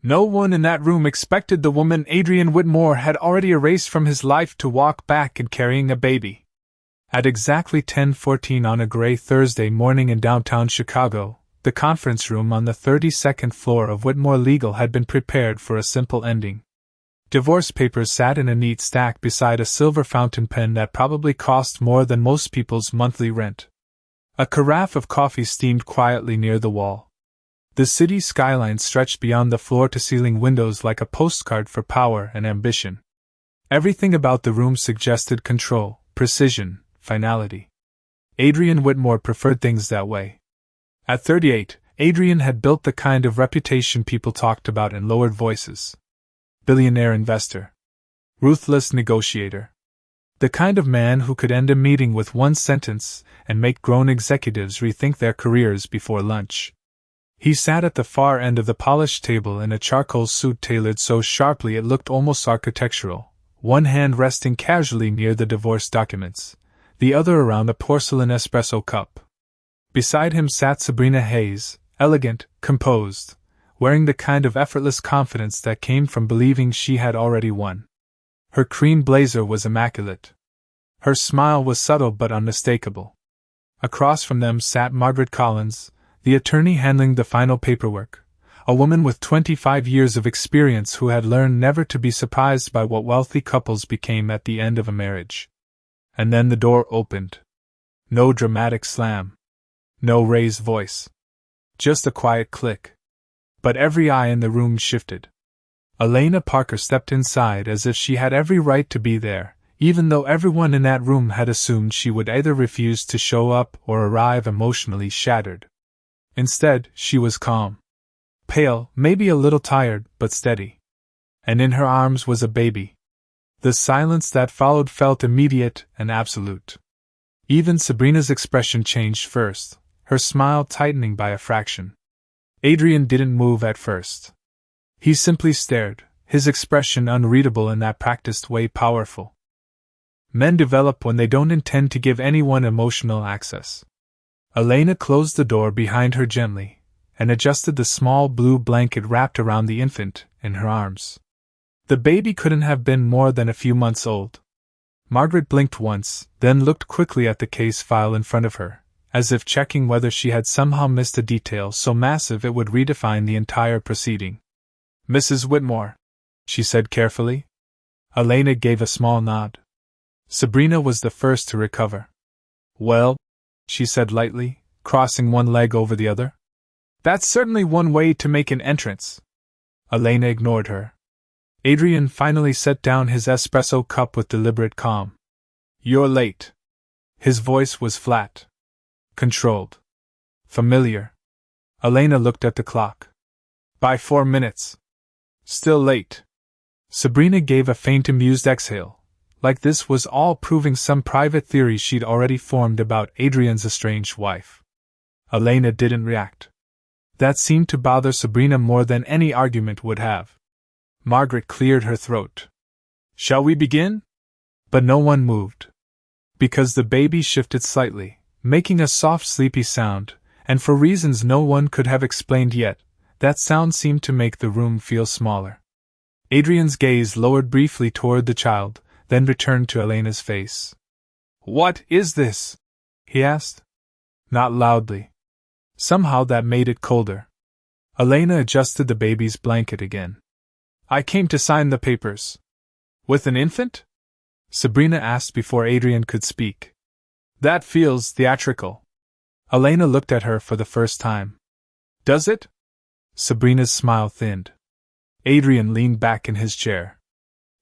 No one in that room expected the woman Adrian Whitmore had already erased from his life to walk back and carrying a baby. At exactly 10:14 on a gray Thursday morning in downtown Chicago, the conference room on the 32nd floor of Whitmore Legal had been prepared for a simple ending. Divorce papers sat in a neat stack beside a silver fountain pen that probably cost more than most people's monthly rent. A carafe of coffee steamed quietly near the wall. The city skyline stretched beyond the floor-to-ceiling windows like a postcard for power and ambition. Everything about the room suggested control, precision, finality. Adrian Whitmore preferred things that way. At 38, Adrian had built the kind of reputation people talked about in lowered voices. Billionaire investor. Ruthless negotiator. The kind of man who could end a meeting with one sentence and make grown executives rethink their careers before lunch. He sat at the far end of the polished table in a charcoal suit tailored so sharply it looked almost architectural, one hand resting casually near the divorce documents, the other around a porcelain espresso cup. Beside him sat Sabrina Hayes, elegant, composed, wearing the kind of effortless confidence that came from believing she had already won. Her cream blazer was immaculate. Her smile was subtle but unmistakable. Across from them sat Margaret Collins, the attorney handling the final paperwork, a woman with 25 years of experience who had learned never to be surprised by what wealthy couples became at the end of a marriage. And then the door opened. No dramatic slam. No raised voice. Just a quiet click. But every eye in the room shifted. Elena Parker stepped inside as if she had every right to be there, even though everyone in that room had assumed she would either refuse to show up or arrive emotionally shattered. Instead, she was calm. Pale, maybe a little tired, but steady. And in her arms was a baby. The silence that followed felt immediate and absolute. Even Sabrina's expression changed first, her smile tightening by a fraction. Adrian didn't move at first. He simply stared, his expression unreadable in that practiced way powerful. Men develop when they don't intend to give anyone emotional access. Elena closed the door behind her gently, and adjusted the small blue blanket wrapped around the infant in her arms. The baby couldn't have been more than a few months old. Margaret blinked once, then looked quickly at the case file in front of her, as if checking whether she had somehow missed a detail so massive it would redefine the entire proceeding. "Mrs. Whitmore," she said carefully. Elena gave a small nod. Sabrina was the first to recover. "Well," she said lightly, crossing one leg over the other. "That's certainly one way to make an entrance." Elena ignored her. Adrian finally set down his espresso cup with deliberate calm. "You're late." His voice was flat. Controlled. Familiar. Elena looked at the clock. "By 4 minutes. Still late." Sabrina gave a faint amused exhale, like this was all proving some private theory she'd already formed about Adrian's estranged wife. Elena didn't react. That seemed to bother Sabrina more than any argument would have. Margaret cleared her throat. "Shall we begin?" But no one moved. Because the baby shifted slightly, making a soft sleepy sound, and for reasons no one could have explained yet, that sound seemed to make the room feel smaller. Adrian's gaze lowered briefly toward the child, then returned to Elena's face. "What is this?" he asked. Not loudly. Somehow that made it colder. Elena adjusted the baby's blanket again. "I came to sign the papers." "With an infant?" Sabrina asked before Adrian could speak. "That feels theatrical." Elena looked at her for the first time. "Does it?" Sabrina's smile thinned. Adrian leaned back in his chair.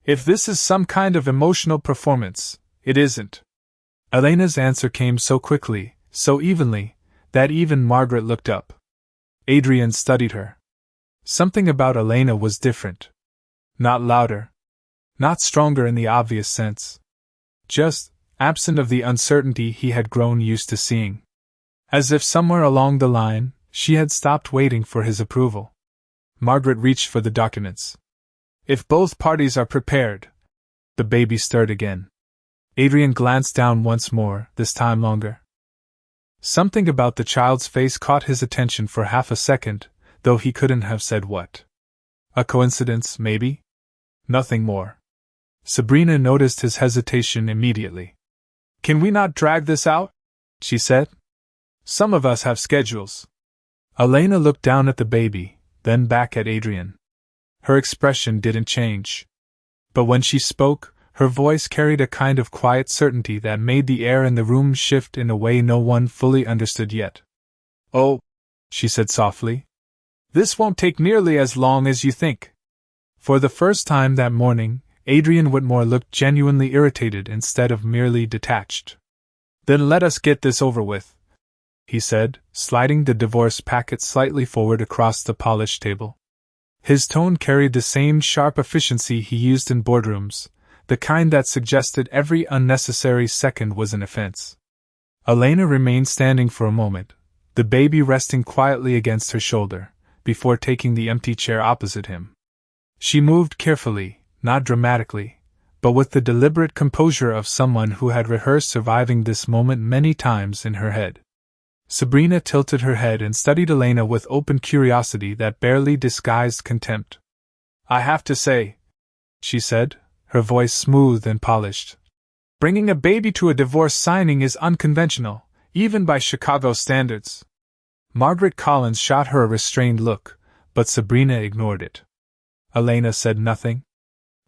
"If this is some kind of emotional performance, it isn't." Elena's answer came so quickly, so evenly, that even Margaret looked up. Adrian studied her. Something about Elena was different. Not louder. Not stronger in the obvious sense. Just absent of the uncertainty he had grown used to seeing. As if somewhere along the line, she had stopped waiting for his approval. Margaret reached for the documents. "If both parties are prepared." The baby stirred again. Adrian glanced down once more, this time longer. Something about the child's face caught his attention for half a second, though he couldn't have said what. A coincidence, maybe? Nothing more. Sabrina noticed his hesitation immediately. Can we not drag this out? She said. Some of us have schedules. Elena looked down at the baby, then back at Adrian. Her expression didn't change. But when she spoke, her voice carried a kind of quiet certainty that made the air in the room shift in a way no one fully understood yet. Oh, she said softly. This won't take nearly as long as you think. For the first time that morning, Adrian Whitmore looked genuinely irritated instead of merely detached. Then let us get this over with, he said, sliding the divorce packet slightly forward across the polished table. His tone carried the same sharp efficiency he used in boardrooms, the kind that suggested every unnecessary second was an offense. Elena remained standing for a moment, the baby resting quietly against her shoulder, before taking the empty chair opposite him. She moved carefully, not dramatically, but with the deliberate composure of someone who had rehearsed surviving this moment many times in her head. Sabrina tilted her head and studied Elena with open curiosity that barely disguised contempt. I have to say, she said, her voice smooth and polished. Bringing a baby to a divorce signing is unconventional, even by Chicago standards. Margaret Collins shot her a restrained look, but Sabrina ignored it. Elena said nothing.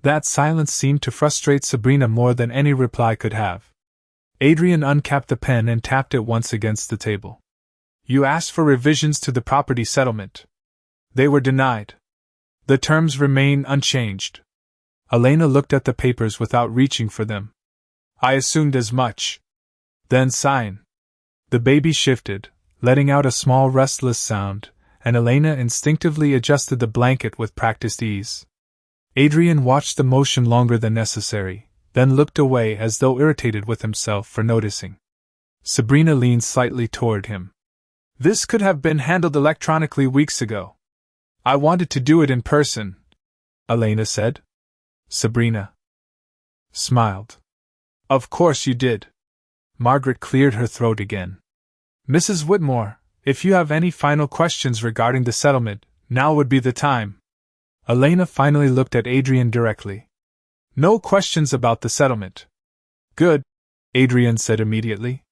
That silence seemed to frustrate Sabrina more than any reply could have. Adrian uncapped the pen and tapped it once against the table. You asked for revisions to the property settlement. They were denied. The terms remain unchanged. Elena looked at the papers without reaching for them. I assumed as much. Then sign. The baby shifted, letting out a small restless sound, and Elena instinctively adjusted the blanket with practiced ease. Adrian watched the motion longer than necessary, then looked away as though irritated with himself for noticing. Sabrina leaned slightly toward him. This could have been handled electronically weeks ago. I wanted to do it in person, Elena said. Sabrina smiled. Of course you did. Margaret cleared her throat again. Mrs. Whitmore, if you have any final questions regarding the settlement, now would be the time. Elena finally looked at Adrian directly. No questions about the settlement. Good, Adrian said immediately.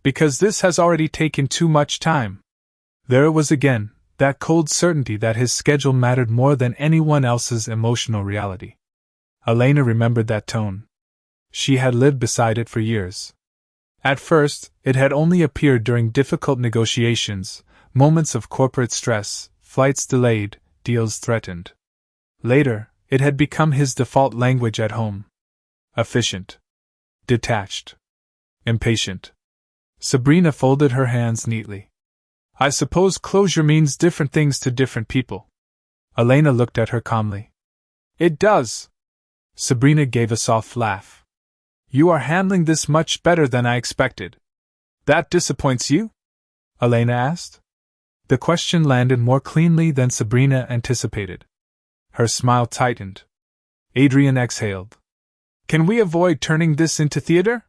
Because this has already taken too much time. There it was again, that cold certainty that his schedule mattered more than anyone else's emotional reality. Elena remembered that tone. She had lived beside it for years. At first, it had only appeared during difficult negotiations, moments of corporate stress, flights delayed, deals threatened. Later, it had become his default language at home. Efficient. Detached. Impatient. Sabrina folded her hands neatly. I suppose closure means different things to different people. Elena looked at her calmly. It does. Sabrina gave a soft laugh. You are handling this much better than I expected. That disappoints you? Elena asked. The question landed more cleanly than Sabrina anticipated. Her smile tightened. Adrian exhaled. Can we avoid turning this into theater?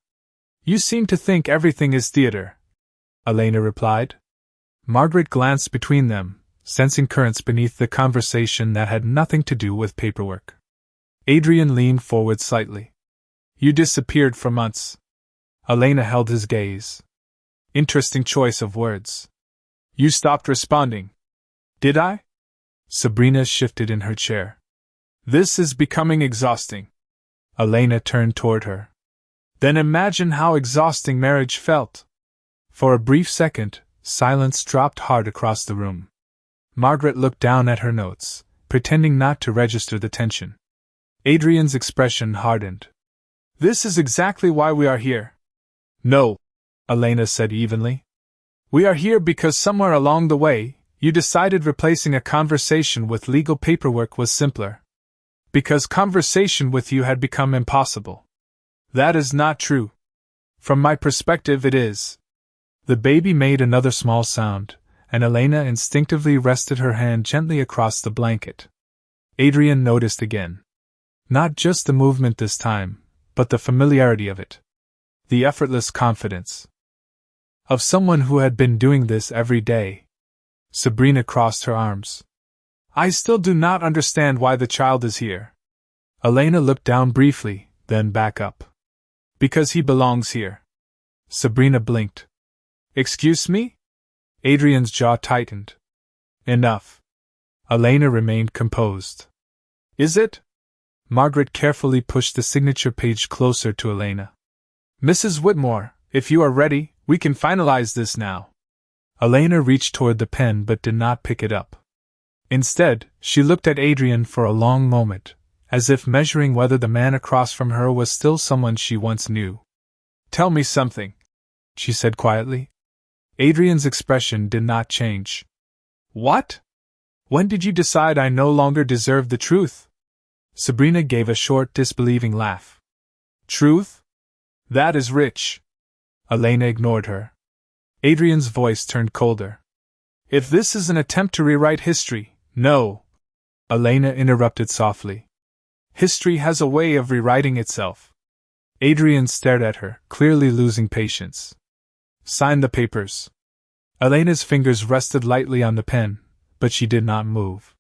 You seem to think everything is theater, Elena replied. Margaret glanced between them, sensing currents beneath the conversation that had nothing to do with paperwork. Adrian leaned forward slightly. You disappeared for months. Elena held his gaze. Interesting choice of words. You stopped responding. Did I? Sabrina shifted in her chair. This is becoming exhausting. Elena turned toward her. Then imagine how exhausting marriage felt. For a brief second, silence dropped hard across the room. Margaret looked down at her notes, pretending not to register the tension. Adrian's expression hardened. This is exactly why we are here. No, Elena said evenly. We are here because somewhere along the way, you decided replacing a conversation with legal paperwork was simpler. Because conversation with you had become impossible. That is not true. From my perspective, it is. The baby made another small sound, and Elena instinctively rested her hand gently across the blanket. Adrian noticed again. Not just the movement this time, but the familiarity of it. The effortless confidence. Of someone who had been doing this every day. Sabrina crossed her arms. I still do not understand why the child is here. Elena looked down briefly, then back up. Because he belongs here. Sabrina blinked. Excuse me? Adrian's jaw tightened. Enough. Elena remained composed. Is it? Margaret carefully pushed the signature page closer to Elena. Mrs. Whitmore, if you are ready, we can finalize this now. Elena reached toward the pen but did not pick it up. Instead, she looked at Adrian for a long moment, as if measuring whether the man across from her was still someone she once knew. Tell me something, she said quietly. Adrian's expression did not change. What? When did you decide I no longer deserved the truth? Sabrina gave a short, disbelieving laugh. Truth? That is rich. Elena ignored her. Adrian's voice turned colder. If this is an attempt to rewrite history, no. Elena interrupted softly. History has a way of rewriting itself. Adrian stared at her, clearly losing patience. Sign the papers. Elena's fingers rested lightly on the pen, but she did not move.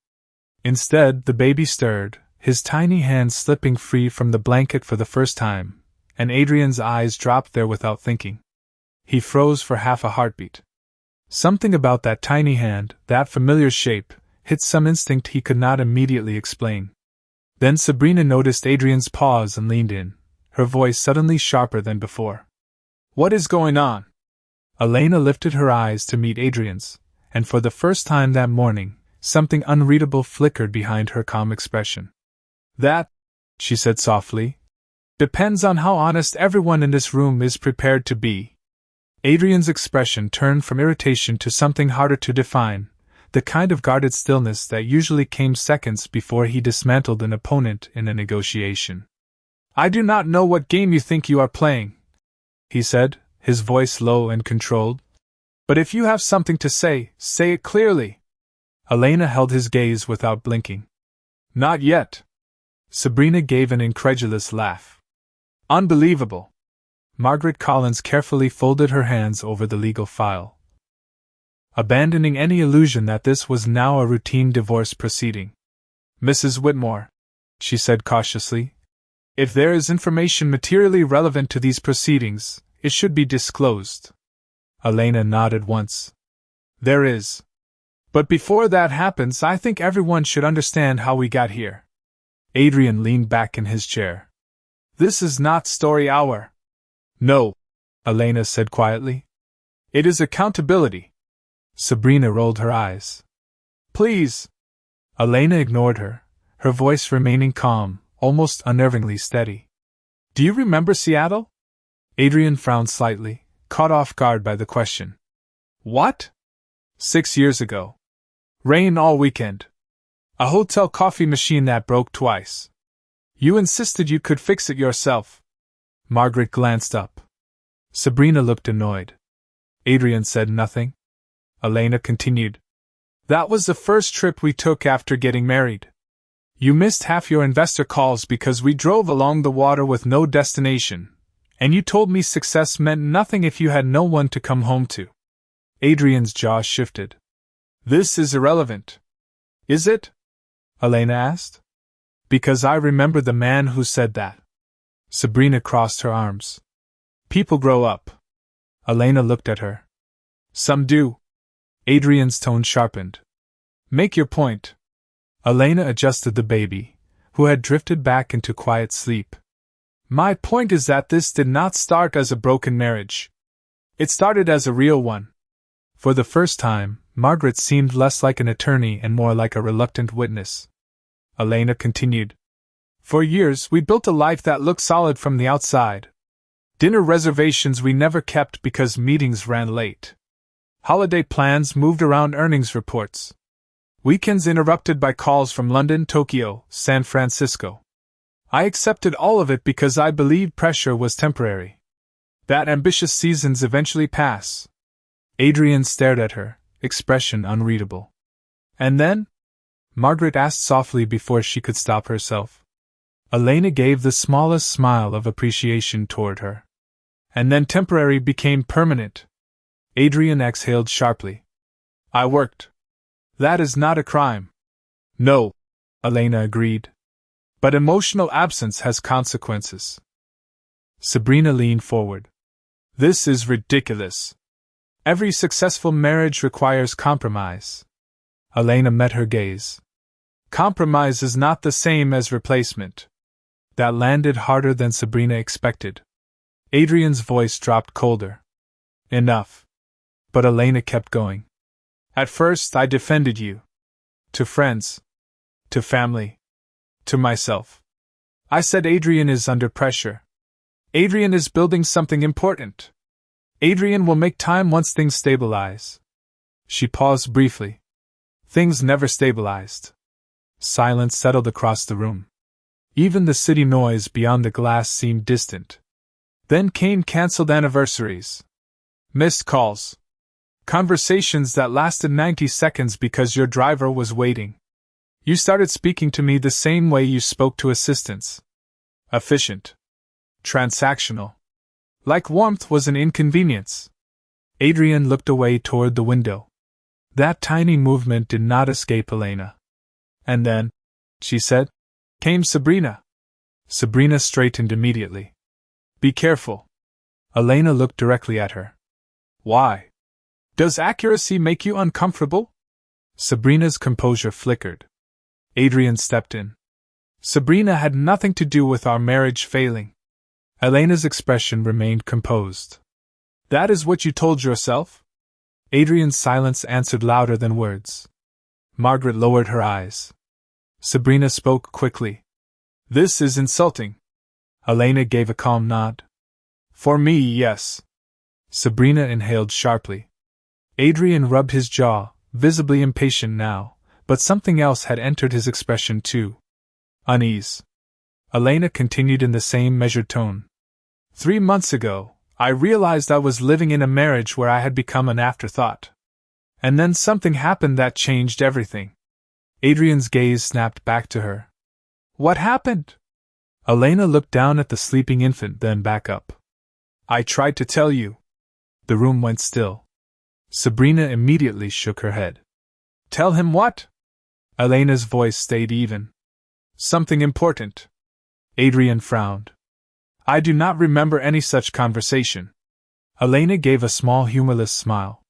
Instead, the baby stirred, his tiny hands slipping free from the blanket for the first time, and Adrian's eyes dropped there without thinking. He froze for half a heartbeat. Something about that tiny hand, that familiar shape, hit some instinct he could not immediately explain. Then Sabrina noticed Adrian's pause and leaned in, her voice suddenly sharper than before. What is going on? Elena lifted her eyes to meet Adrian's, and for the first time that morning, something unreadable flickered behind her calm expression. That, she said softly, depends on how honest everyone in this room is prepared to be. Adrian's expression turned from irritation to something harder to define, the kind of guarded stillness that usually came seconds before he dismantled an opponent in a negotiation. I do not know what game you think you are playing, he said, his voice low and controlled. But if you have something to say, say it clearly. Elena held his gaze without blinking. Not yet. Sabrina gave an incredulous laugh. Unbelievable. Margaret Collins carefully folded her hands over the legal file, abandoning any illusion that this was now a routine divorce proceeding. Mrs. Whitmore, she said cautiously, if there is information materially relevant to these proceedings, it should be disclosed. Elena nodded once. There is. But before that happens, I think everyone should understand how we got here. Adrian leaned back in his chair. This is not story hour. No, Elena said quietly. It is accountability. Sabrina rolled her eyes. Please. Elena ignored her, her voice remaining calm, almost unnervingly steady. Do you remember Seattle? Adrian frowned slightly, caught off guard by the question. What? 6 years ago. Rain all weekend. A hotel coffee machine that broke twice. You insisted you could fix it yourself. Margaret glanced up. Sabrina looked annoyed. Adrian said nothing. Elena continued. That was the first trip we took after getting married. You missed half your investor calls because we drove along the water with no destination, and you told me success meant nothing if you had no one to come home to. Adrian's jaw shifted. This is irrelevant. Is it? Elena asked. Because I remember the man who said that. Sabrina crossed her arms. People grow up. Elena looked at her. Some do. Adrian's tone sharpened. Make your point. Elena adjusted the baby, who had drifted back into quiet sleep. My point is that this did not start as a broken marriage. It started as a real one. For the first time, Margaret seemed less like an attorney and more like a reluctant witness. Elena continued. For years we built a life that looked solid from the outside. Dinner reservations we never kept because meetings ran late. Holiday plans moved around earnings reports. Weekends interrupted by calls from London, Tokyo, San Francisco. I accepted all of it because I believed pressure was temporary. That ambitious seasons eventually pass. Adrian stared at her, expression unreadable. And then? Margaret asked softly before she could stop herself. Elena gave the smallest smile of appreciation toward her. And then temporary became permanent. Adrian exhaled sharply. I worked. That is not a crime. No, Elena agreed. But emotional absence has consequences. Sabrina leaned forward. This is ridiculous. Every successful marriage requires compromise. Elena met her gaze. Compromise is not the same as replacement. That landed harder than Sabrina expected. Adrian's voice dropped colder. Enough. But Elena kept going. At first I defended you. To friends. To family. To myself. I said Adrian is under pressure. Adrian is building something important. Adrian will make time once things stabilize. She paused briefly. Things never stabilized. Silence settled across the room. Even the city noise beyond the glass seemed distant. Then came cancelled anniversaries. Missed calls. Conversations that lasted 90 seconds because your driver was waiting. You started speaking to me the same way you spoke to assistants. Efficient. Transactional. Like warmth was an inconvenience. Adrian looked away toward the window. That tiny movement did not escape Elena. And then, she said, came Sabrina. Sabrina straightened immediately. Be careful. Elena looked directly at her. Why? Does accuracy make you uncomfortable? Sabrina's composure flickered. Adrian stepped in. Sabrina had nothing to do with our marriage failing. Elena's expression remained composed. That is what you told yourself? Adrian's silence answered louder than words. Margaret lowered her eyes. Sabrina spoke quickly. This is insulting. Elena gave a calm nod. For me, yes. Sabrina inhaled sharply. Adrian rubbed his jaw, visibly impatient now, but something else had entered his expression too. Unease. Elena continued in the same measured tone. 3 months ago, I realized I was living in a marriage where I had become an afterthought. And then something happened that changed everything. Adrian's gaze snapped back to her. What happened? Elena looked down at the sleeping infant, then back up. I tried to tell you. The room went still. Sabrina immediately shook her head. Tell him what? Elena's voice stayed even. Something important. Adrian frowned. I do not remember any such conversation. Elena gave a small humorless smile.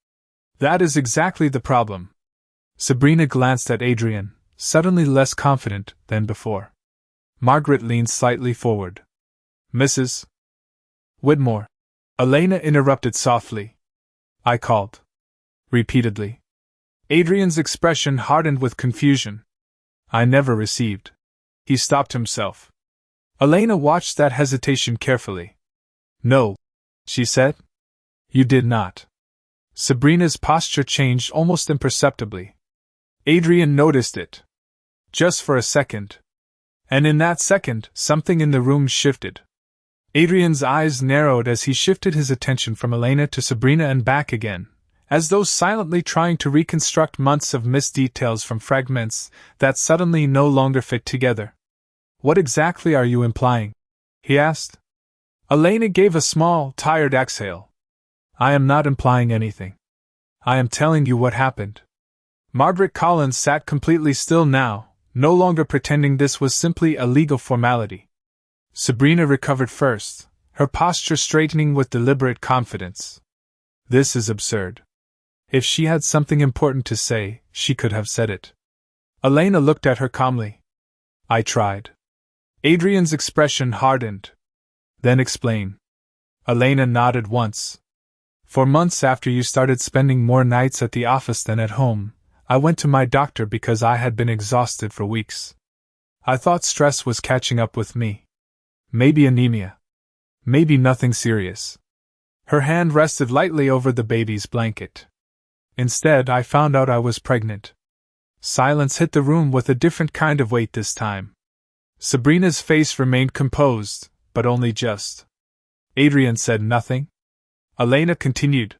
That is exactly the problem. Sabrina glanced at Adrian, suddenly less confident than before. Margaret leaned slightly forward. Mrs. Whitmore. Elena interrupted softly. I called. Repeatedly. Adrian's expression hardened with confusion. I never received. He stopped himself. Elena watched that hesitation carefully. No, she said. You did not. Sabrina's posture changed almost imperceptibly. Adrian noticed it. Just for a second. And in that second, something in the room shifted. Adrian's eyes narrowed as he shifted his attention from Elena to Sabrina and back again, as though silently trying to reconstruct months of missed details from fragments that suddenly no longer fit together. What exactly are you implying? He asked. Elena gave a small, tired exhale. I am not implying anything. I am telling you what happened. Margaret Collins sat completely still now, no longer pretending this was simply a legal formality. Sabrina recovered first, her posture straightening with deliberate confidence. This is absurd. If she had something important to say, she could have said it. Elena looked at her calmly. I tried. Adrian's expression hardened. Then explain. Elena nodded once. For months after you started spending more nights at the office than at home, I went to my doctor because I had been exhausted for weeks. I thought stress was catching up with me. Maybe anemia. Maybe nothing serious. Her hand rested lightly over the baby's blanket. Instead, I found out I was pregnant. Silence hit the room with a different kind of weight this time. Sabrina's face remained composed, but only just. Adrian said nothing. Elena continued.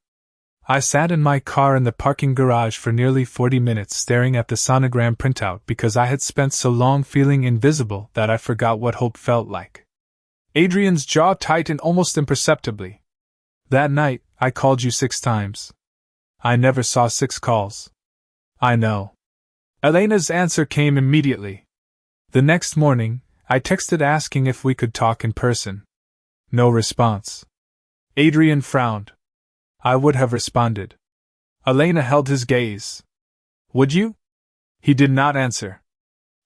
I sat in my car in the parking garage for nearly 40 minutes staring at the sonogram printout because I had spent so long feeling invisible that I forgot what hope felt like. Adrian's jaw tightened almost imperceptibly. That night, I called you 6 times. I never saw 6 calls. I know. Elena's answer came immediately. The next morning, I texted asking if we could talk in person. No response. Adrian frowned. I would have responded. Elena held his gaze. Would you? He did not answer.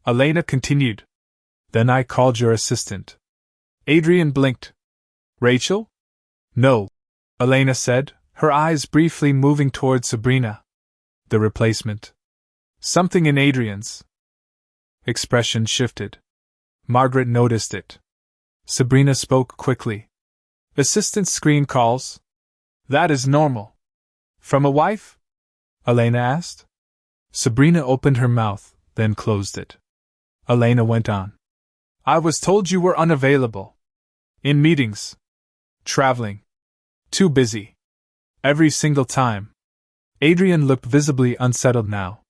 Elena continued. Then I called your assistant. Adrian blinked. Rachel? No, Elena said, her eyes briefly moving toward Sabrina. The replacement. Something in Adrian's expression shifted. Margaret noticed it. Sabrina spoke quickly. Assistant screen calls? That is normal. From a wife? Elena asked. Sabrina opened her mouth, then closed it. Elena went on. I was told you were unavailable. In meetings. Traveling. Too busy. Every single time. Adrian looked visibly unsettled now.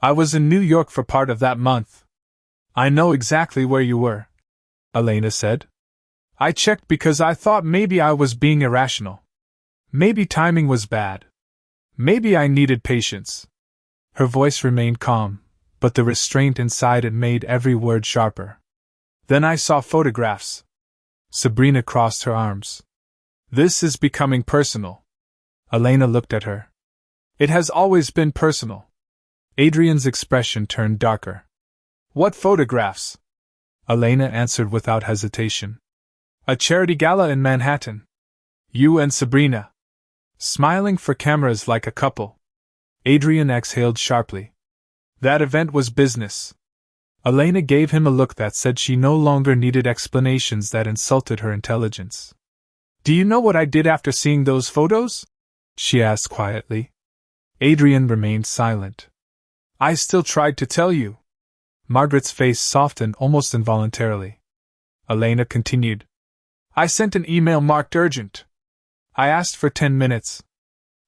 I was in New York for part of that month. I know exactly where you were, Elena said. I checked because I thought maybe I was being irrational. Maybe timing was bad. Maybe I needed patience. Her voice remained calm, but the restraint inside it made every word sharper. Then I saw photographs. Sabrina crossed her arms. This is becoming personal. Elena looked at her. It has always been personal. Adrian's expression turned darker. What photographs? Elena answered without hesitation. A charity gala in Manhattan. You and Sabrina. Smiling for cameras like a couple. Adrian exhaled sharply. That event was business. Elena gave him a look that said she no longer needed explanations that insulted her intelligence. Do you know what I did after seeing those photos? She asked quietly. Adrian remained silent. I still tried to tell you. Margaret's face softened almost involuntarily. Elena continued. I sent an email marked urgent. I asked for 10 minutes.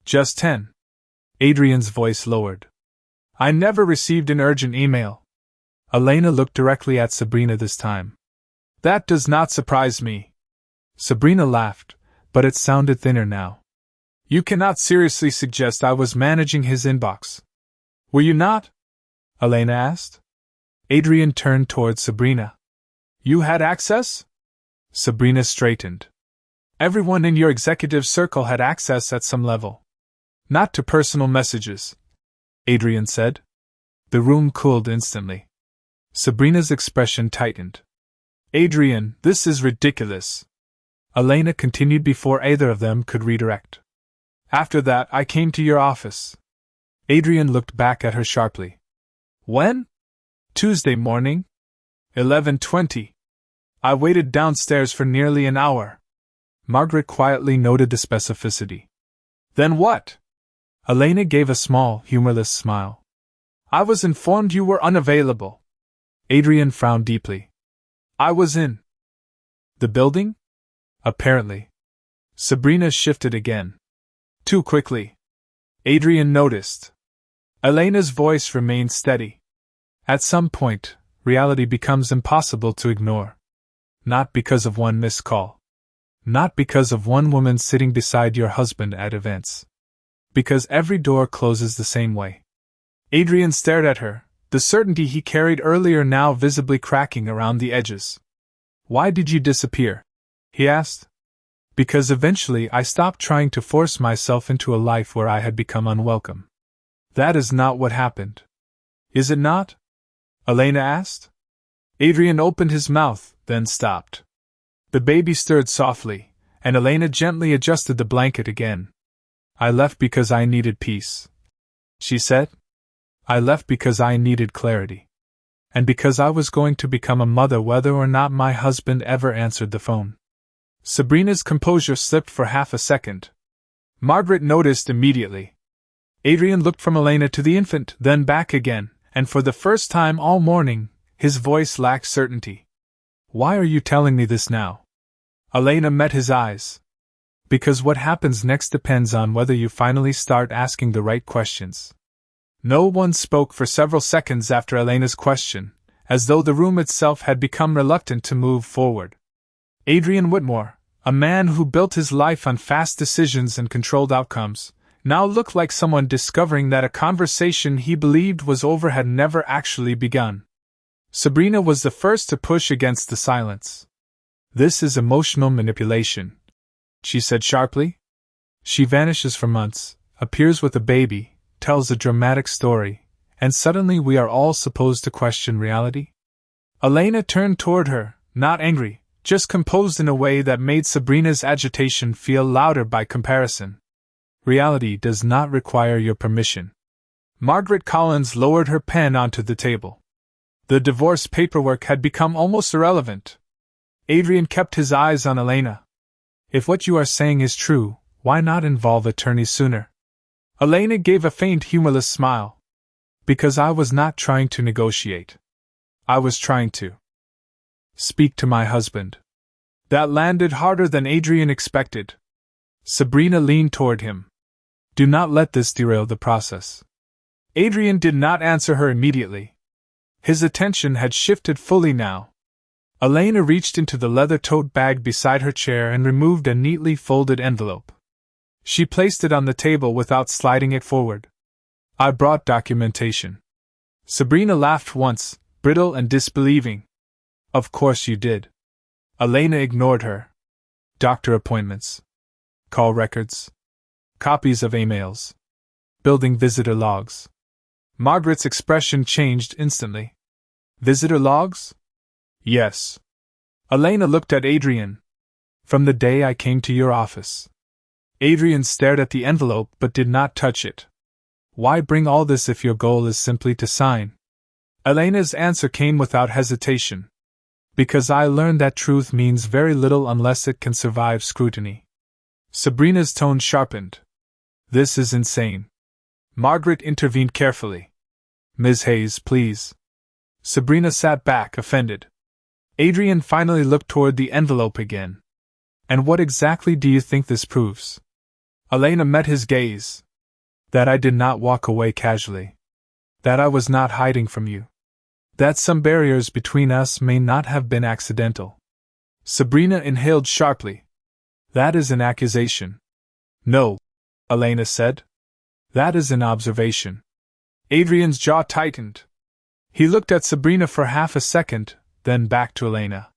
Just 10. Adrian's voice lowered. I never received an urgent email. Elena looked directly at Sabrina this time. That does not surprise me. Sabrina laughed, but it sounded thinner now. You cannot seriously suggest I was managing his inbox. Were you not? Elena asked. Adrian turned towards Sabrina. You had access? Sabrina straightened. Everyone in your executive circle had access at some level. Not to personal messages, Adrian said. The room cooled instantly. Sabrina's expression tightened. Adrian, this is ridiculous. Elena continued before either of them could redirect. After that, I came to your office. Adrian looked back at her sharply. When? Tuesday morning. 11:20. I waited downstairs for nearly an hour. Margaret quietly noted the specificity. Then what? Elena gave a small, humorless smile. I was informed you were unavailable. Adrian frowned deeply. I was in the building? Apparently. Sabrina shifted again. Too quickly. Adrian noticed. Elena's voice remained steady. At some point, reality becomes impossible to ignore. Not because of one missed call. Not because of one woman sitting beside your husband at events. Because every door closes the same way. Adrian stared at her, the certainty he carried earlier now visibly cracking around the edges. Why did you disappear? He asked. Because eventually I stopped trying to force myself into a life where I had become unwelcome. That is not what happened. Is it not? Elena asked. Adrian opened his mouth, then stopped. The baby stirred softly, and Elena gently adjusted the blanket again. I left because I needed peace, she said. I left because I needed clarity. And because I was going to become a mother whether or not my husband ever answered the phone. Sabrina's composure slipped for half a second. Margaret noticed immediately. Adrian looked from Elena to the infant, then back again, and for the first time all morning, his voice lacked certainty. Why are you telling me this now? Elena met his eyes. Because what happens next depends on whether you finally start asking the right questions. No one spoke for several seconds after Elena's question, as though the room itself had become reluctant to move forward. Adrian Whitmore, a man who built his life on fast decisions and controlled outcomes, now looked like someone discovering that a conversation he believed was over had never actually begun. Sabrina was the first to push against the silence. "This is emotional manipulation," she said sharply. "She vanishes for months, appears with a baby, tells a dramatic story, and suddenly we are all supposed to question reality?" Elena turned toward her, not angry, just composed in a way that made Sabrina's agitation feel louder by comparison. "Reality does not require your permission." Margaret Collins lowered her pen onto the table. The divorce paperwork had become almost irrelevant. Adrian kept his eyes on Elena. "If what you are saying is true, why not involve attorneys sooner?" Elena gave a faint, humorless smile. "Because I was not trying to negotiate. I was trying to speak to my husband." That landed harder than Adrian expected. Sabrina leaned toward him. "Do not let this derail the process." Adrian did not answer her immediately. His attention had shifted fully now. Elena reached into the leather tote bag beside her chair and removed a neatly folded envelope. She placed it on the table without sliding it forward. "I brought documentation." Sabrina laughed once, brittle and disbelieving. "Of course you did." Elena ignored her. "Doctor appointments. Call records. Copies of emails. Building visitor logs." Margaret's expression changed instantly. "Visitor logs?" "Yes." Elena looked at Adrian. "From the day I came to your office." Adrian stared at the envelope but did not touch it. "Why bring all this if your goal is simply to sign?" Elena's answer came without hesitation. "Because I learned that truth means very little unless it can survive scrutiny." Sabrina's tone sharpened. "This is insane." Margaret intervened carefully. "Ms. Hayes, please." Sabrina sat back, offended. Adrian finally looked toward the envelope again. "And what exactly do you think this proves?" Elena met his gaze. "That I did not walk away casually. That I was not hiding from you. That some barriers between us may not have been accidental." Sabrina inhaled sharply. "That is an accusation." "No," Elena said. "That is an observation." Adrian's jaw tightened. He looked at Sabrina for half a second, then back to Elena.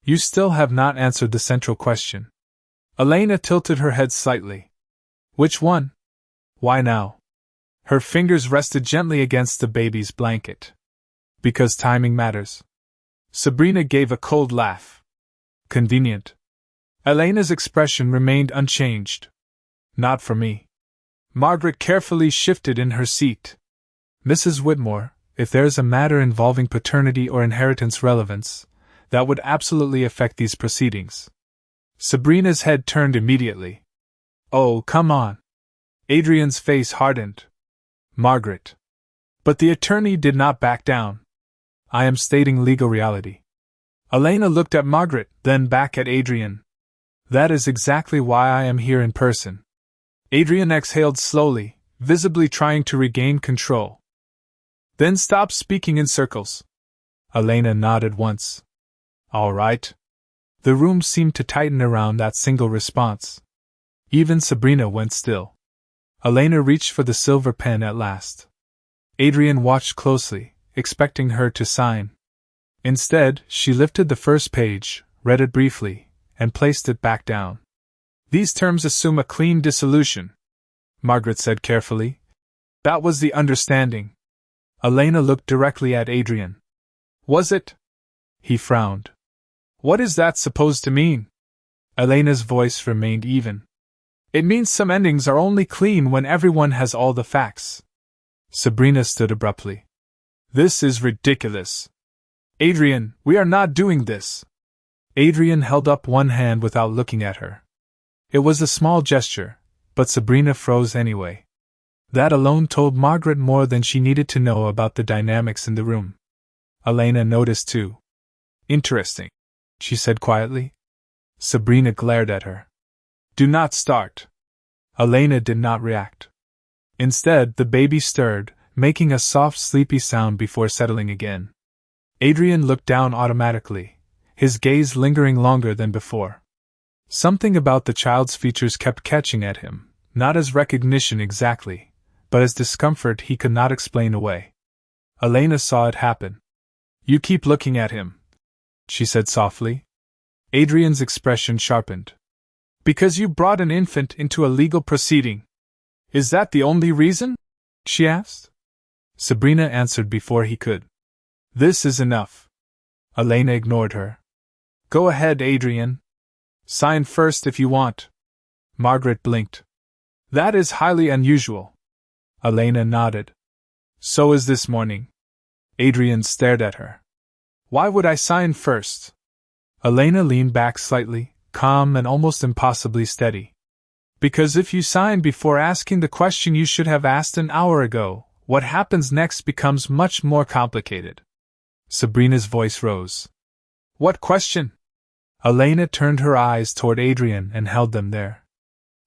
"You still have not answered the central question." Elena tilted her head slightly. "Which one?" "Why now?" Her fingers rested gently against the baby's blanket. "Because timing matters." Sabrina gave a cold laugh. "Convenient." Elena's expression remained unchanged. "Not for me." Margaret carefully shifted in her seat. "Mrs. Whitmore, if there is a matter involving paternity or inheritance relevance, that would absolutely affect these proceedings." Sabrina's head turned immediately. "Oh, come on." Adrian's face hardened. "Margaret." But the attorney did not back down. "I am stating legal reality." Elena looked at Margaret, then back at Adrian. "That is exactly why I am here in person." Adrian exhaled slowly, visibly trying to regain control. "Then stop speaking in circles." Elena nodded once. "All right." The room seemed to tighten around that single response. Even Sabrina went still. Elena reached for the silver pen at last. Adrian watched closely, expecting her to sign. Instead, she lifted the first page, read it briefly, and placed it back down. "These terms assume a clean dissolution," Margaret said carefully. "That was the understanding." Elena looked directly at Adrian. "Was it?" He frowned. "What is that supposed to mean?" Elena's voice remained even. "It means some endings are only clean when everyone has all the facts." Sabrina stood abruptly. "This is ridiculous." "Adrian, we are not doing this." Adrian held up one hand without looking at her. It was a small gesture, but Sabrina froze anyway. That alone told Margaret more than she needed to know about the dynamics in the room. Elena noticed too. "Interesting," she said quietly. Sabrina glared at her. "Do not start." Elena did not react. Instead, the baby stirred, making a soft, sleepy sound before settling again. Adrian looked down automatically, his gaze lingering longer than before. Something about the child's features kept catching at him, not as recognition exactly, but as discomfort he could not explain away. Elena saw it happen. "You keep looking at him," she said softly. Adrian's expression sharpened. "Because you brought an infant into a legal proceeding. Is that the only reason?" she asked. Sabrina answered before he could. "This is enough." Elena ignored her. "Go ahead, Adrian. Sign first if you want." Margaret blinked. "That is highly unusual." Elena nodded. "So is this morning." Adrian stared at her. "Why would I sign first?" Elena leaned back slightly, calm and almost impossibly steady. "Because if you sign before asking the question you should have asked an hour ago, what happens next becomes much more complicated." Sabrina's voice rose. "What question?" Elena turned her eyes toward Adrian and held them there.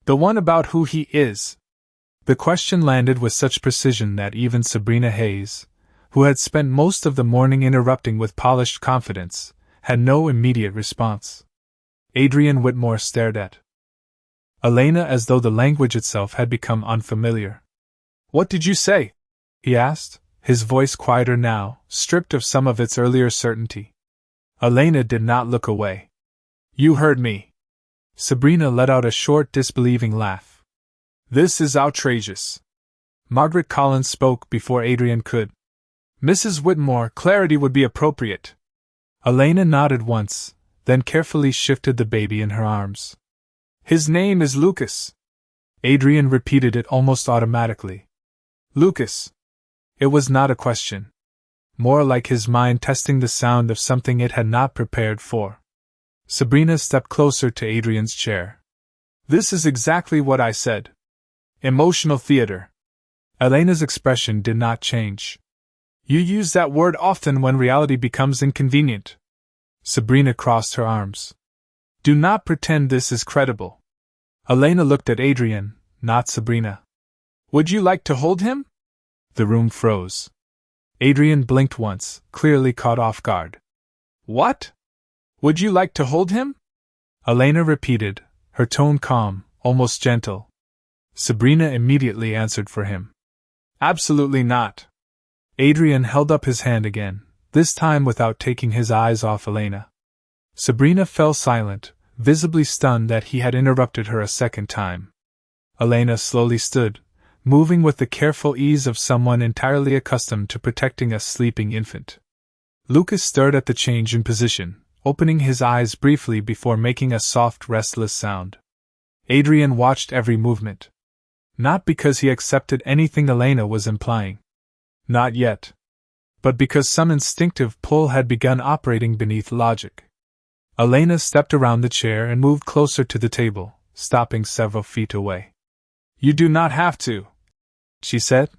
"The one about who he is." The question landed with such precision that even Sabrina Hayes, who had spent most of the morning interrupting with polished confidence, had no immediate response. Adrian Whitmore stared at Elena as though the language itself had become unfamiliar. "What did you say?" he asked, his voice quieter now, stripped of some of its earlier certainty. Elena did not look away. "You heard me." Sabrina let out a short, disbelieving laugh. "This is outrageous." Margaret Collins spoke before Adrian could. "Mrs. Whitmore, clarity would be appropriate." Elena nodded once, then carefully shifted the baby in her arms. "His name is Lucas." Adrian repeated it almost automatically. "Lucas." It was not a question. More like his mind testing the sound of something it had not prepared for. Sabrina stepped closer to Adrian's chair. "This is exactly what I said. Emotional theater." Elena's expression did not change. "You use that word often when reality becomes inconvenient." Sabrina crossed her arms. "Do not pretend this is credible." Elena looked at Adrian, not Sabrina. "Would you like to hold him?" The room froze. Adrian blinked once, clearly caught off guard. "What? Would you like to hold him?" Elena repeated, her tone calm, almost gentle. Sabrina immediately answered for him. "Absolutely not." Adrian held up his hand again, this time without taking his eyes off Elena. Sabrina fell silent, visibly stunned that he had interrupted her a second time. Elena slowly stood, moving with the careful ease of someone entirely accustomed to protecting a sleeping infant. Lucas stirred at the change in position, opening his eyes briefly before making a soft, restless sound. Adrian watched every movement. Not because he accepted anything Elena was implying. Not yet. But because some instinctive pull had begun operating beneath logic. Elena stepped around the chair and moved closer to the table, stopping several feet away. "You do not have to," she said.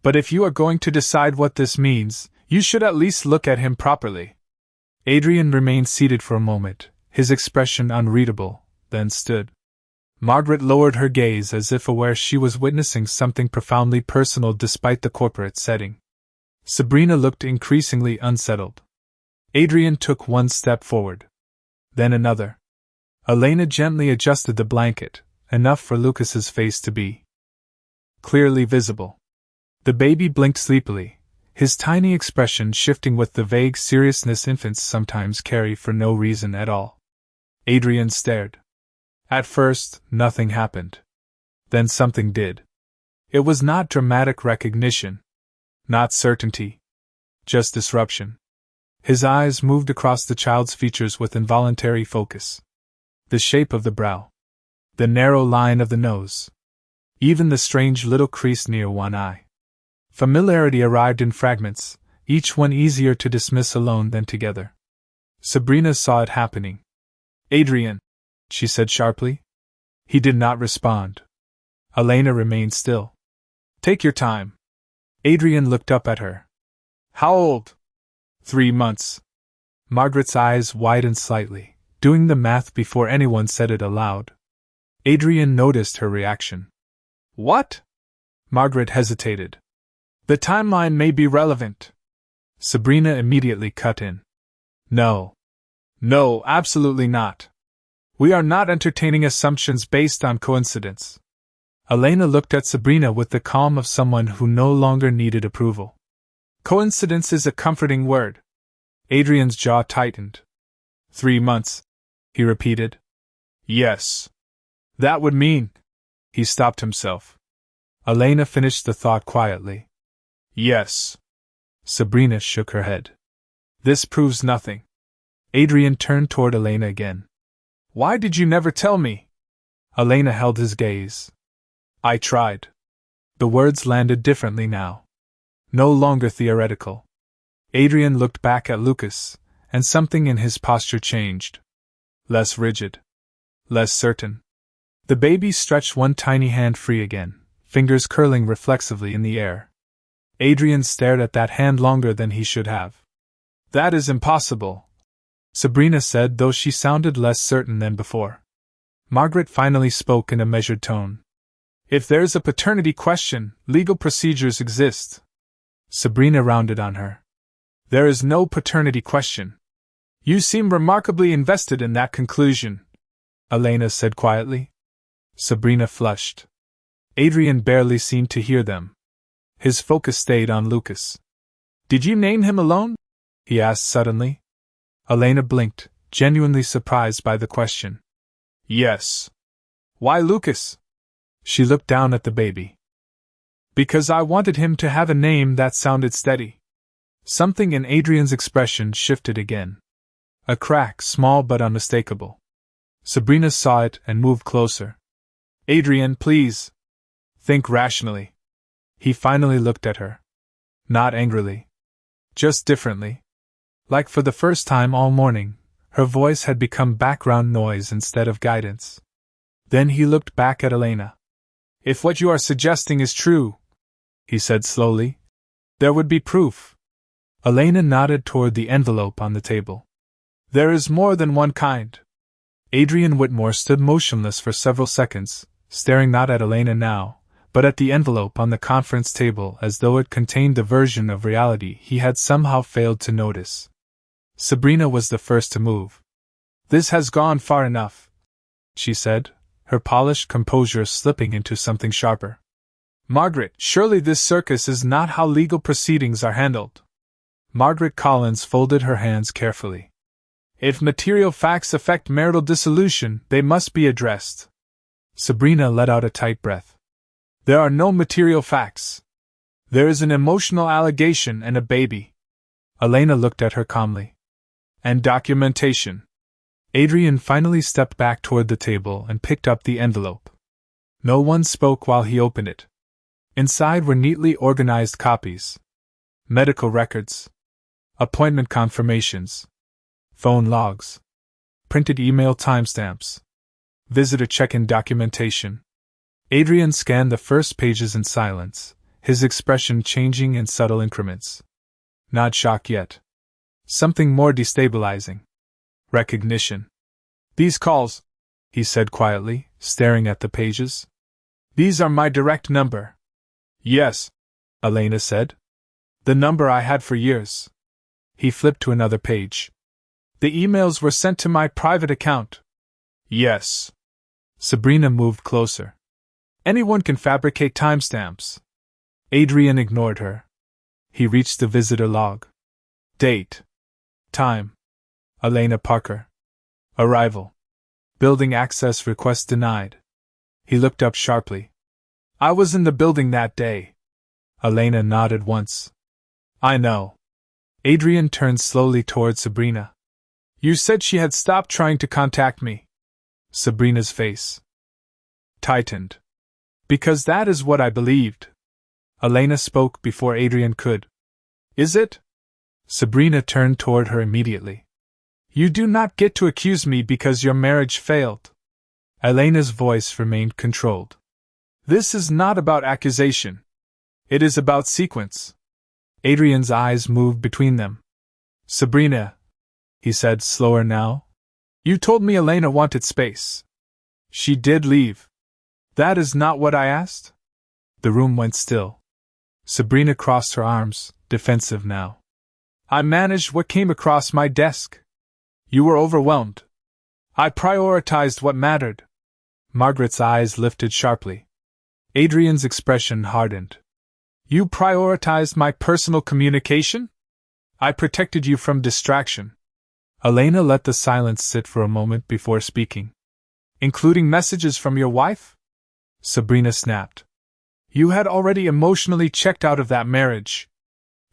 "But if you are going to decide what this means, you should at least look at him properly." Adrian remained seated for a moment, his expression unreadable, then stood. Margaret lowered her gaze as if aware she was witnessing something profoundly personal despite the corporate setting. Sabrina looked increasingly unsettled. Adrian took one step forward. Then another. Elena gently adjusted the blanket, enough for Lucas's face to be clearly visible. The baby blinked sleepily, his tiny expression shifting with the vague seriousness infants sometimes carry for no reason at all. Adrian stared. At first, nothing happened. Then something did. It was not dramatic recognition. Not certainty. Just disruption. His eyes moved across the child's features with involuntary focus. The shape of the brow. The narrow line of the nose. Even the strange little crease near one eye. Familiarity arrived in fragments, each one easier to dismiss alone than together. Sabrina saw it happening. "Adrian," she said sharply. He did not respond. Elena remained still. "Take your time." Adrian looked up at her. "How old?" 3 months. Margaret's eyes widened slightly, doing the math before anyone said it aloud. Adrian noticed her reaction. "What?" Margaret hesitated. "The timeline may be relevant." Sabrina immediately cut in. "No. No, absolutely not. We are not entertaining assumptions based on coincidence." Elena looked at Sabrina with the calm of someone who no longer needed approval. Coincidence is a comforting word. Adrian's jaw tightened. 3 months, he repeated. Yes. That would mean. He stopped himself. Elena finished the thought quietly. Yes. Sabrina shook her head. This proves nothing. Adrian turned toward Elena again. Why did you never tell me? Elena held his gaze. I tried. The words landed differently now. No longer theoretical. Adrian looked back at Lucas, and something in his posture changed. Less rigid. Less certain. The baby stretched one tiny hand free again, fingers curling reflexively in the air. Adrian stared at that hand longer than he should have. That is impossible, Sabrina said, though she sounded less certain than before. Margaret finally spoke in a measured tone. If there's a paternity question, legal procedures exist. Sabrina rounded on her. There is no paternity question. You seem remarkably invested in that conclusion, Elena said quietly. Sabrina flushed. Adrian barely seemed to hear them. His focus stayed on Lucas. Did you name him alone? He asked suddenly. Elena blinked, genuinely surprised by the question. Yes. Why Lucas? She looked down at the baby. Because I wanted him to have a name that sounded steady. Something in Adrian's expression shifted again. A crack, small but unmistakable. Sabrina saw it and moved closer. Adrian, please. Think rationally. He finally looked at her. Not angrily. Just differently. Like for the first time all morning, her voice had become background noise instead of guidance. Then he looked back at Elena. If what you are suggesting is true, he said slowly, there would be proof. Elena nodded toward the envelope on the table. There is more than one kind. Adrian Whitmore stood motionless for several seconds, staring not at Elena now, but at the envelope on the conference table as though it contained the version of reality he had somehow failed to notice. Sabrina was the first to move. This has gone far enough, she said, her polished composure slipping into something sharper. Margaret, surely this circus is not how legal proceedings are handled. Margaret Collins folded her hands carefully. If material facts affect marital dissolution, they must be addressed. Sabrina let out a tight breath. There are no material facts. There is an emotional allegation and a baby. Elena looked at her calmly. And documentation. Adrian finally stepped back toward the table and picked up the envelope. No one spoke while he opened it. Inside were neatly organized copies. Medical records. Appointment confirmations. Phone logs. Printed email timestamps. Visitor check-in documentation. Adrian scanned the first pages in silence, his expression changing in subtle increments. Not shock yet. Something more destabilizing. Recognition. These calls, he said quietly, staring at the pages. These are my direct number. Yes, Elena said. The number I had for years. He flipped to another page. The emails were sent to my private account. Yes. Sabrina moved closer. Anyone can fabricate timestamps. Adrian ignored her. He reached the visitor log. Date. Time. Elena Parker. Arrival. Building access request denied. He looked up sharply. I was in the building that day. Elena nodded once. I know. Adrian turned slowly toward Sabrina. You said she had stopped trying to contact me. Sabrina's face tightened. Because that is what I believed. Elena spoke before Adrian could. Is it? Sabrina turned toward her immediately. You do not get to accuse me because your marriage failed. Elena's voice remained controlled. This is not about accusation. It is about sequence. Adrian's eyes moved between them. Sabrina, he said slower now. You told me Elena wanted space. She did leave. That is not what I asked? The room went still. Sabrina crossed her arms, defensive now. I managed what came across my desk. You were overwhelmed. I prioritized what mattered. Margaret's eyes lifted sharply. Adrian's expression hardened. You prioritized my personal communication? I protected you from distraction. Elena let the silence sit for a moment before speaking. Including messages from your wife? Sabrina snapped. You had already emotionally checked out of that marriage.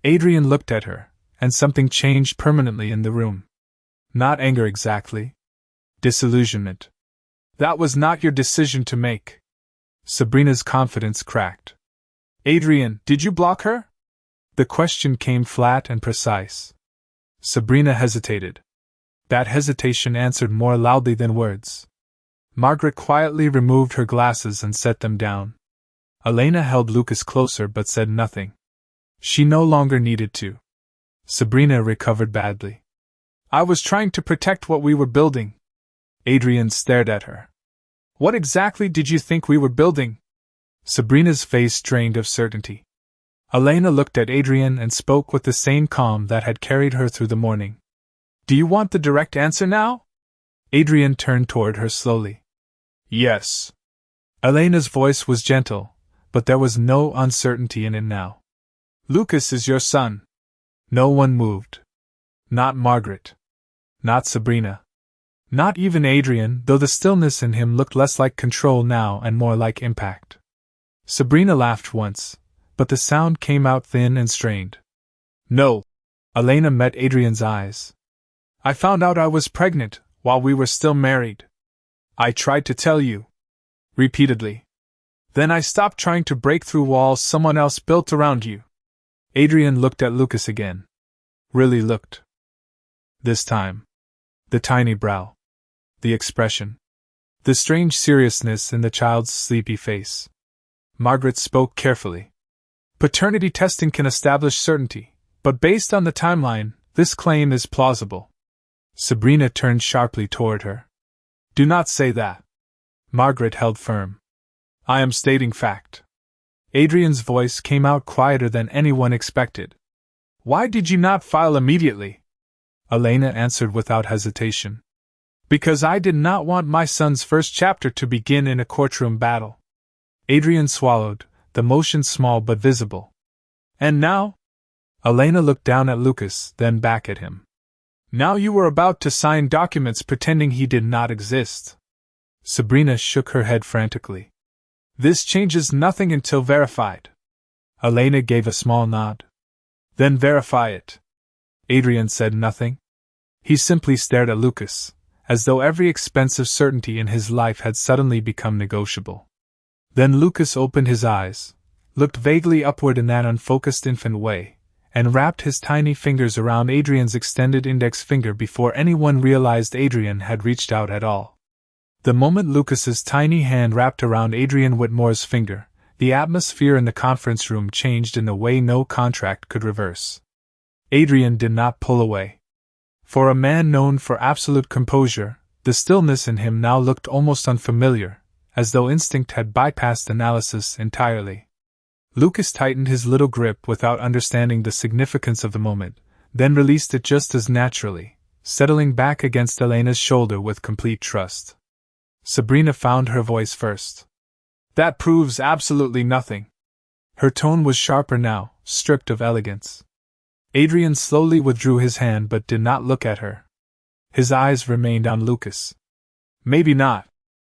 Adrian looked at her, and something changed permanently in the room. Not anger exactly. Disillusionment. That was not your decision to make. Sabrina's confidence cracked. Adrian, did you block her? The question came flat and precise. Sabrina hesitated. That hesitation answered more loudly than words. Margaret quietly removed her glasses and set them down. Elena held Lucas closer but said nothing. She no longer needed to. Sabrina recovered badly. I was trying to protect what we were building. Adrian stared at her. What exactly did you think we were building? Sabrina's face drained of certainty. Elena looked at Adrian and spoke with the same calm that had carried her through the morning. Do you want the direct answer now? Adrian turned toward her slowly. Yes. Elena's voice was gentle, but there was no uncertainty in it now. Lucas is your son. No one moved. Not Margaret. Not Sabrina. Not even Adrian, though the stillness in him looked less like control now and more like impact. Sabrina laughed once, but the sound came out thin and strained. No. Elena met Adrian's eyes. I found out I was pregnant while we were still married. I tried to tell you. Repeatedly. Then I stopped trying to break through walls someone else built around you. Adrian looked at Lucas again. Really looked. This time. The tiny brow. The expression. The strange seriousness in the child's sleepy face. Margaret spoke carefully. Paternity testing can establish certainty, but based on the timeline, this claim is plausible. Sabrina turned sharply toward her. Do not say that. Margaret held firm. I am stating fact. Adrian's voice came out quieter than anyone expected. Why did you not file immediately? Elena answered without hesitation. Because I did not want my son's first chapter to begin in a courtroom battle. Adrian swallowed, the motion small but visible. And now? Elena looked down at Lucas, then back at him. Now you were about to sign documents pretending he did not exist. Sabrina shook her head frantically. This changes nothing until verified. Elena gave a small nod. Then verify it. Adrian said nothing. He simply stared at Lucas, as though every expensive certainty in his life had suddenly become negotiable. Then Lucas opened his eyes, looked vaguely upward in that unfocused infant way, and wrapped his tiny fingers around Adrian's extended index finger before anyone realized Adrian had reached out at all. The moment Lucas's tiny hand wrapped around Adrian Whitmore's finger, the atmosphere in the conference room changed in the way no contract could reverse. Adrian did not pull away. For a man known for absolute composure, the stillness in him now looked almost unfamiliar, as though instinct had bypassed analysis entirely. Lucas tightened his little grip without understanding the significance of the moment, then released it just as naturally, settling back against Elena's shoulder with complete trust. Sabrina found her voice first. That proves absolutely nothing. Her tone was sharper now, stripped of elegance. Adrian slowly withdrew his hand but did not look at her. His eyes remained on Lucas. Maybe not,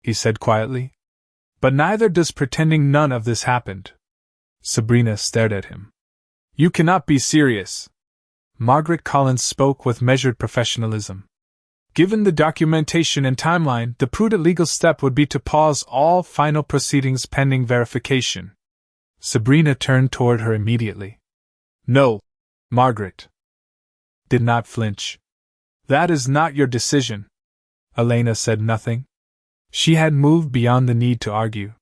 he said quietly. But neither does pretending none of this happened. Sabrina stared at him. You cannot be serious. Margaret Collins spoke with measured professionalism. Given the documentation and timeline, the prudent legal step would be to pause all final proceedings pending verification. Sabrina turned toward her immediately. No, Margaret. Did not flinch. That is not your decision. Elena said nothing. She had moved beyond the need to argue.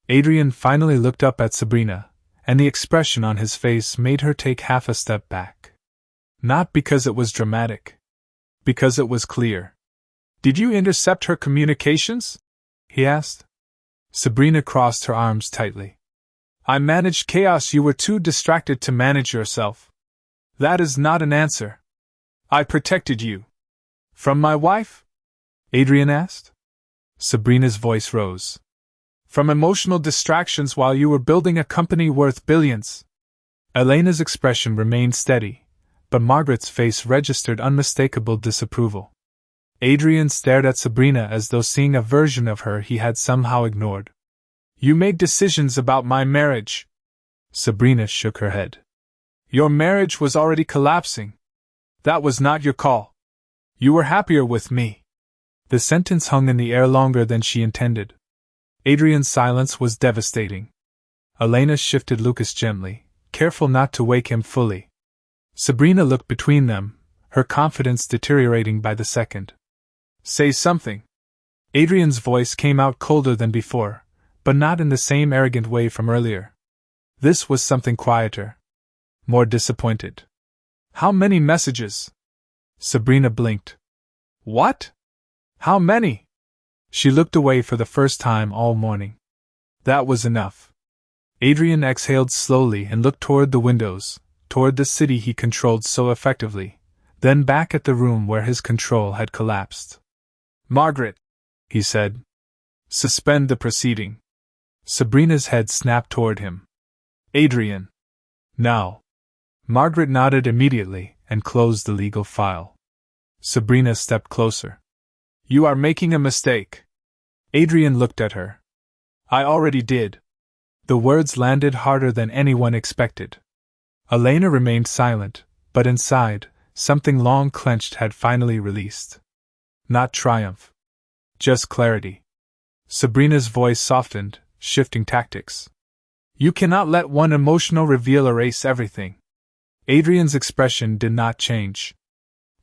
Adrian finally looked up at Sabrina, and the expression on his face made her take half a step back. Not because it was dramatic. Because it was clear. Did you intercept her communications? He asked. Sabrina crossed her arms tightly. I managed chaos. You were too distracted to manage yourself. That is not an answer. I protected you. From my wife? Adrian asked. Sabrina's voice rose. From emotional distractions while you were building a company worth billions. Elena's expression remained steady, but Margaret's face registered unmistakable disapproval. Adrian stared at Sabrina as though seeing a version of her he had somehow ignored. You made decisions about my marriage. Sabrina shook her head. Your marriage was already collapsing. That was not your call. You were happier with me. The sentence hung in the air longer than she intended. Adrian's silence was devastating. Elena shifted Lucas gently, careful not to wake him fully. Sabrina looked between them, her confidence deteriorating by the second. Say something. Adrian's voice came out colder than before, but not in the same arrogant way from earlier. This was something quieter. More disappointed. How many messages? Sabrina blinked. What? How many? She looked away for the first time all morning. That was enough. Adrian exhaled slowly and looked toward the windows, toward the city he controlled so effectively, then back at the room where his control had collapsed. Margaret, he said. Suspend the proceeding. Sabrina's head snapped toward him. Adrian. Now. Margaret nodded immediately and closed the legal file. Sabrina stepped closer. You are making a mistake. Adrian looked at her. I already did. The words landed harder than anyone expected. Elena remained silent, but inside, something long clenched had finally released. Not triumph. Just clarity. Sabrina's voice softened, shifting tactics. You cannot let one emotional reveal erase everything. Adrian's expression did not change.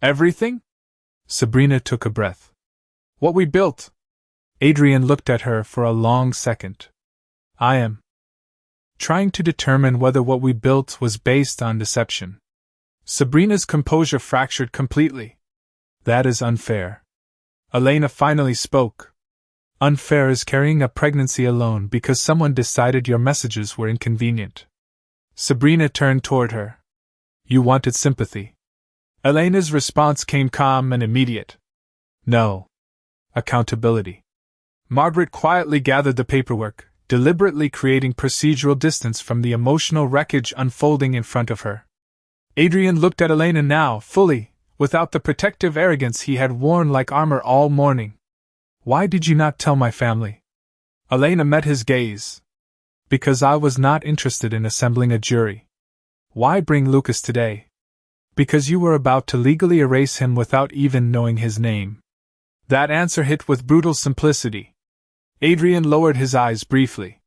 Everything? Sabrina took a breath. What we built? Adrian looked at her for a long second. I am trying to determine whether what we built was based on deception. Sabrina's composure fractured completely. That is unfair. Elena finally spoke. Unfair is carrying a pregnancy alone because someone decided your messages were inconvenient. Sabrina turned toward her. You wanted sympathy. Elena's response came calm and immediate. No. Accountability. Margaret quietly gathered the paperwork, deliberately creating procedural distance from the emotional wreckage unfolding in front of her. Adrian looked at Elena now, fully, without the protective arrogance he had worn like armor all morning. Why did you not tell my family? Elena met his gaze. Because I was not interested in assembling a jury. Why bring Lucas today? Because you were about to legally erase him without even knowing his name. That answer hit with brutal simplicity. Adrian lowered his eyes briefly.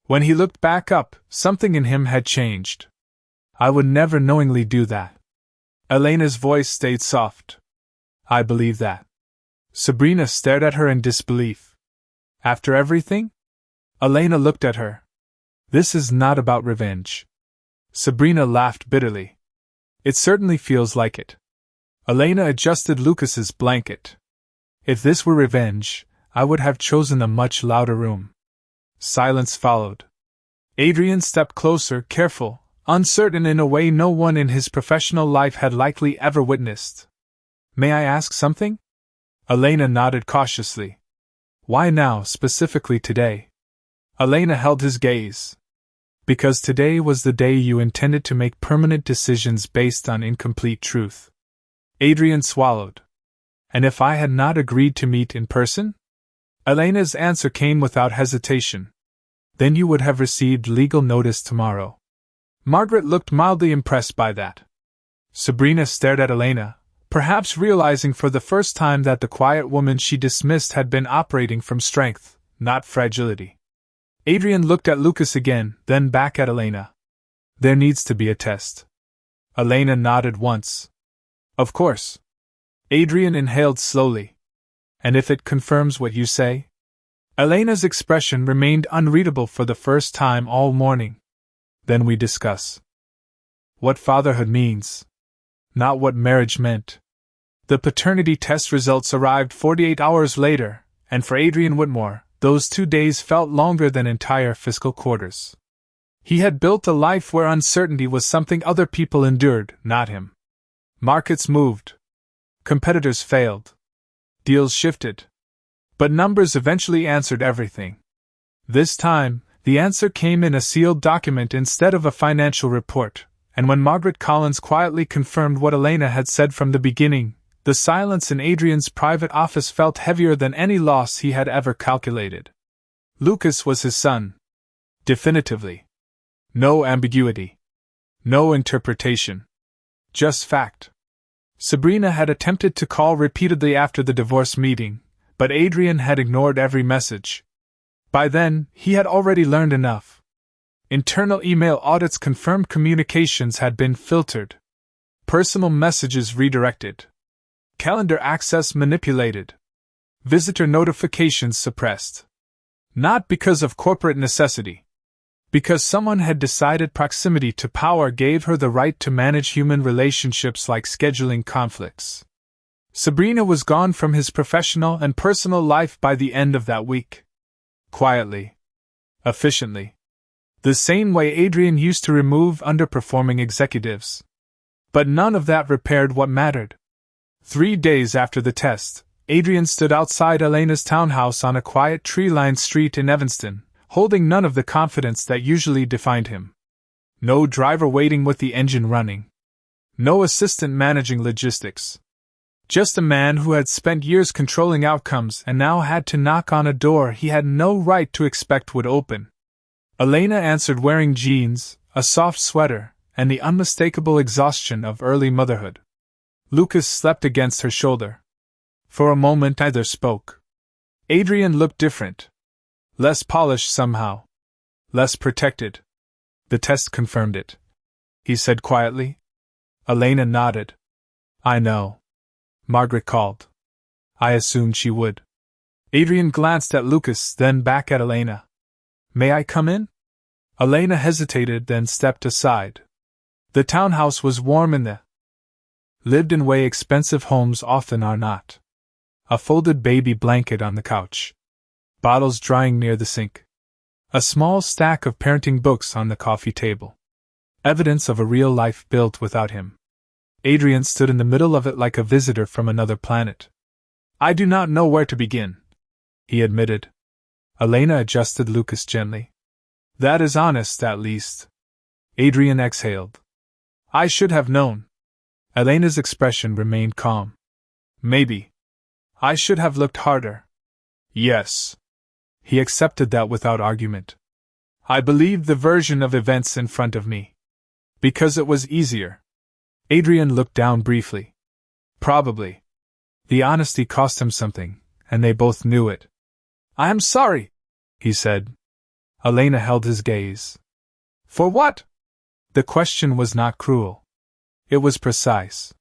When he looked back up, something in him had changed. I would never knowingly do that. Elena's voice stayed soft. I believe that. Sabrina stared at her in disbelief. After everything? Elena looked at her. This is not about revenge. Sabrina laughed bitterly. It certainly feels like it. Elena adjusted Lucas's blanket. If this were revenge, I would have chosen a much louder room. Silence followed. Adrian stepped closer, careful, uncertain in a way no one in his professional life had likely ever witnessed. May I ask something? Elena nodded cautiously. Why now, specifically today? Elena held his gaze. Because today was the day you intended to make permanent decisions based on incomplete truth. Adrian swallowed. And if I had not agreed to meet in person? Elena's answer came without hesitation. Then you would have received legal notice tomorrow. Margaret looked mildly impressed by that. Sabrina stared at Elena, perhaps realizing for the first time that the quiet woman she dismissed had been operating from strength, not fragility. Adrian looked at Lucas again, then back at Elena. There needs to be a test. Elena nodded once. Of course. Adrian inhaled slowly. And if it confirms what you say? Elena's expression remained unreadable for the first time all morning. Then we discuss what fatherhood means, not what marriage meant. The paternity test results arrived 48 hours later, and for Adrian Whitmore, those 2 days felt longer than entire fiscal quarters. He had built a life where uncertainty was something other people endured, not him. Markets moved. Competitors failed. Deals shifted. But numbers eventually answered everything. This time, the answer came in a sealed document instead of a financial report, and when Margaret Collins quietly confirmed what Elena had said from the beginning, the silence in Adrian's private office felt heavier than any loss he had ever calculated. Lucas was his son. Definitively. No ambiguity. No interpretation. Just fact. Sabrina had attempted to call repeatedly after the divorce meeting, but Adrian had ignored every message. By then, he had already learned enough. Internal email audits confirmed communications had been filtered. Personal messages redirected. Calendar access manipulated. Visitor notifications suppressed. Not because of corporate necessity. Because someone had decided proximity to power gave her the right to manage human relationships like scheduling conflicts. Sabrina was gone from his professional and personal life by the end of that week. Quietly. Efficiently. The same way Adrian used to remove underperforming executives. But none of that repaired what mattered. 3 days after the test, Adrian stood outside Elena's townhouse on a quiet tree-lined street in Evanston, holding none of the confidence that usually defined him. No driver waiting with the engine running. No assistant managing logistics. Just a man who had spent years controlling outcomes and now had to knock on a door he had no right to expect would open. Elena answered wearing jeans, a soft sweater, and the unmistakable exhaustion of early motherhood. Lucas slept against her shoulder. For a moment neither spoke. Adrian looked different. Less polished somehow. Less protected. The test confirmed it. He said quietly. Elena nodded. I know. Margaret called. I assumed she would. Adrian glanced at Lucas, then back at Elena. May I come in? Elena hesitated, then stepped aside. The townhouse was warm in the lived-in way expensive homes often are not. A folded baby blanket on the couch. Bottles drying near the sink. A small stack of parenting books on the coffee table. Evidence of a real life built without him. Adrian stood in the middle of it like a visitor from another planet. I do not know where to begin, he admitted. Elena adjusted Lucas gently. That is honest, at least. Adrian exhaled. I should have known. Elena's expression remained calm. Maybe. I should have looked harder. Yes. He accepted that without argument. I believed the version of events in front of me. Because it was easier. Adrian looked down briefly. Probably. The honesty cost him something, and they both knew it. I am sorry, he said. Elena held his gaze. For what? The question was not cruel. It was precise.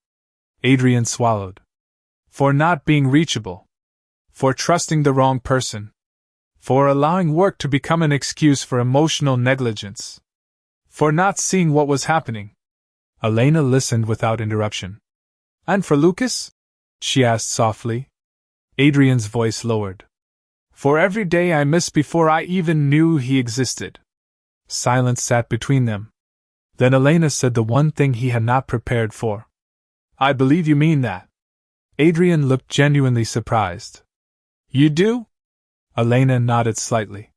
Adrian swallowed. For not being reachable. For trusting the wrong person. For allowing work to become an excuse for emotional negligence. For not seeing what was happening. Elena listened without interruption. And for Lucas? She asked softly. Adrian's voice lowered. For every day I missed before I even knew he existed. Silence sat between them. Then Elena said the one thing he had not prepared for. I believe you mean that. Adrian looked genuinely surprised. You do? Elena nodded slightly.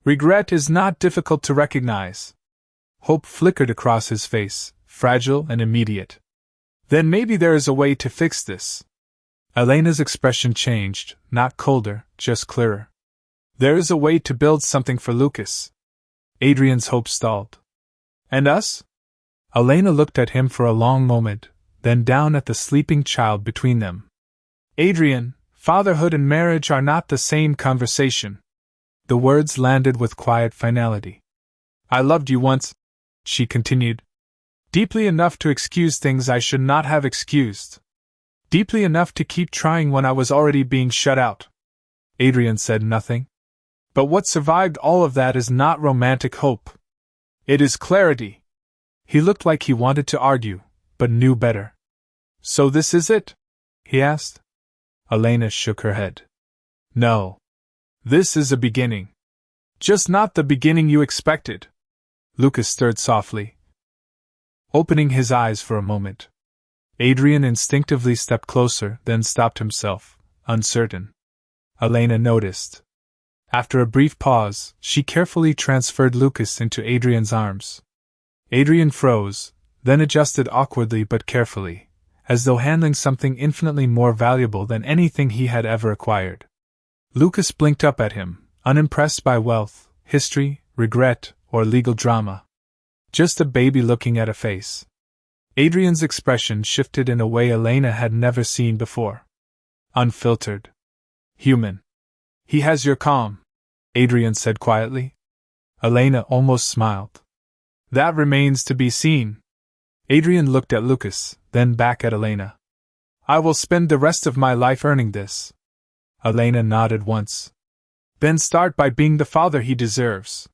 Regret is not difficult to recognize. Hope flickered across his face, fragile and immediate. Then maybe there is a way to fix this. Elena's expression changed, not colder, just clearer. There is a way to build something for Lucas. Adrian's hope stalled. And us? Elena looked at him for a long moment, then down at the sleeping child between them. Adrian, fatherhood and marriage are not the same conversation. The words landed with quiet finality. I loved you once, she continued. Deeply enough to excuse things I should not have excused. Deeply enough to keep trying when I was already being shut out. Adrian said nothing. But what survived all of that is not romantic hope. It is clarity. He looked like he wanted to argue, but knew better. So this is it? He asked. Elena shook her head. No. This is a beginning. Just not the beginning you expected. Lucas stirred softly, opening his eyes for a moment. Adrian instinctively stepped closer, then stopped himself, uncertain. Elena noticed. After a brief pause, she carefully transferred Lucas into Adrian's arms. Adrian froze, then adjusted awkwardly but carefully, as though handling something infinitely more valuable than anything he had ever acquired. Lucas blinked up at him, unimpressed by wealth, history, regret, or legal drama. Just a baby looking at a face. Adrian's expression shifted in a way Elena had never seen before. Unfiltered. Human. He has your calm, Adrian said quietly. Elena almost smiled. That remains to be seen. Adrian looked at Lucas, then back at Elena. I will spend the rest of my life earning this. Elena nodded once. Then start by being the father he deserves.